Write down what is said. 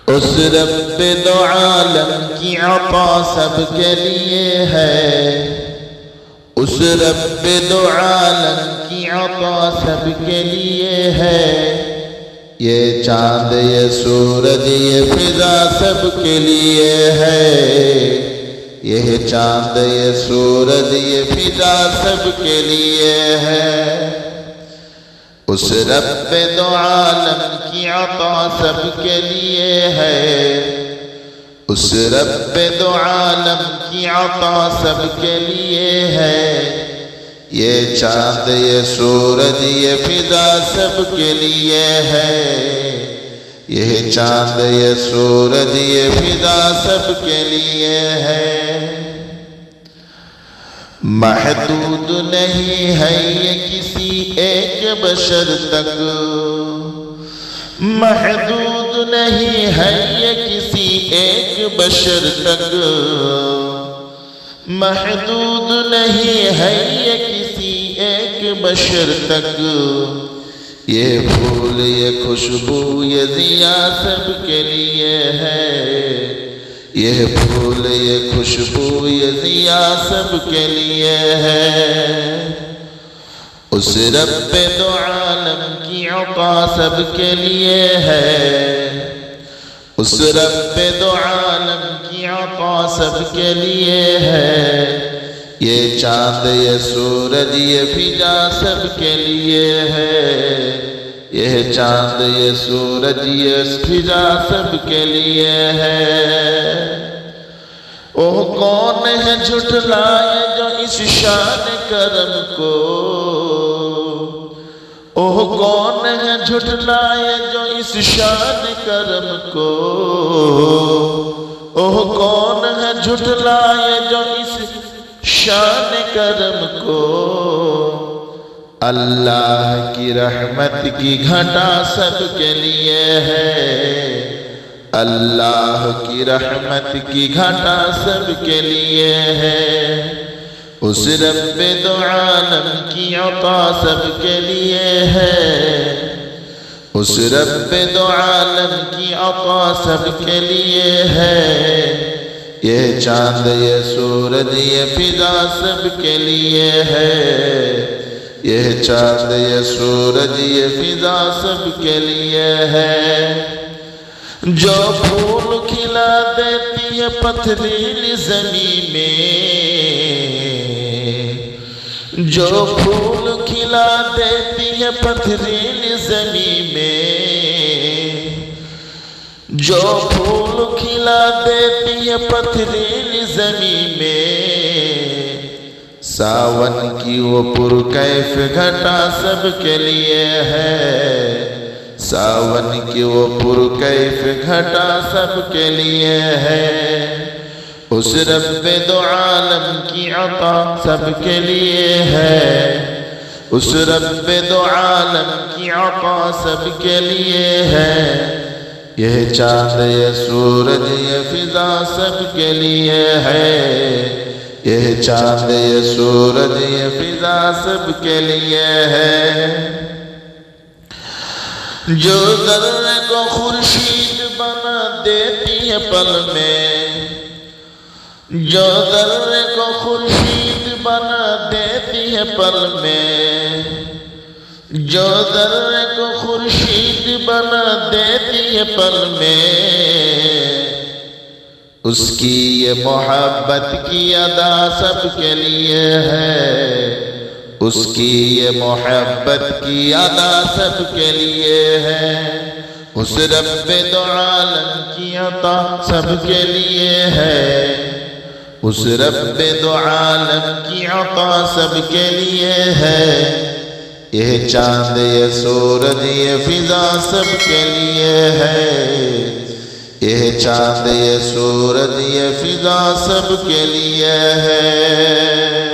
اس رب دو عالم کی عطا سب کے لیے ہے، اس رب دو عالم کی عطا سب کے لیے ہے، یہ چاند یہ سورج یہ فضا سب کے لیے ہے، یہ چاند یہ سورج یہ فضا سب کے لیے ہے، اس رب دو عالم کی عطا سب کے لیے ہے، اس رب دو عالم کی عطا سب کے لیے ہے، یہ چاند یہ سورج یہ فضا سب کے لیے ہے، یہ چاند یہ سورج یہ فضا سب کے لیے ہے، محدود نہیں ہے یہ کسی ایک بشر تک، محدود نہیں ہے یہ کسی ایک بشر تک، محدود نہیں ہے یہ کسی ایک بشر تک، یہ پھول یہ خوشبو یہ ضیا سب کے لیے ہے، یہ پھول یہ خوشبو یہ ضیا سب کے لیے ہے، اس رب دو عالم کی عطا سب کے لیے ہے، اس رب دو عالم کی عطا سب کے لیے ہے، یہ چاند یہ سورج یہ فضا سب کے لیے ہے، یہ چاند یہ سورج یہ فضا سب کے لیے ہے، وہ کون ہے جھٹلائے جو اس شان کرم کو، وہ کون ہے جھٹلائے جو اس شان کرم کو، وہ کون ہے جھٹلائے جو اس شان کرم کو، اللہ کی رحمت کی گھٹا سب کے لیے ہے، اللہ کی رحمت کی گھٹا سب کے لیے ہے، اس رب دو عالم کی عطا سب کے لیے ہے، اس رب دو عالم کی عطا سب کے لیے ہے، یہ چاند یہ سورج یہ فضا سب کے لیے ہے، یہ چاند یہ سورج یہ فضا سب کے لیے ہے، جو پھول کھلا دیتی ہے پتھریلی زمین میں، جو پھول کھلا دیتی ہے پتھریلی زمین میں، جو پھول کھلا دیتی ہے پتھریلی زمین میں، ساون کی وہ پرکیف گھٹا سب کے لیے ہے، ساون کی وہ پرکیف گھٹا سب کے لیے ہے، اس رب دو عالم کی عطا سب کے لیے ہے، اس رب دو عالم کی عطا سب کے لیے ہے، یہ چاند یہ سورج یہ فضا سب کے لیے ہے، یہ چاند یہ سورج یہ فضا سب کے لیے ہے، جو ذرے کو خورشید بنا دیتی ہے پل میں، جو ذرے کو خورشید بنا دیتی ہے پل میں، جو ذرے کو خورشید بنا دیتی ہے پل میں، اس کی یہ محبت کی ادا سب کے لیے ہے، اس کی یہ محبت کی ادا سب کے لیے ہے، اس رب دو عالم کی عطا سب کے لیے ہے، اس رب دو عالم کی عطا سب کے لیے ہے، یہ چاند یہ سورج یہ فضا سب کے لیے ہے، یہ چاند یہ سورج یہ فضا سب کے لیے ہے۔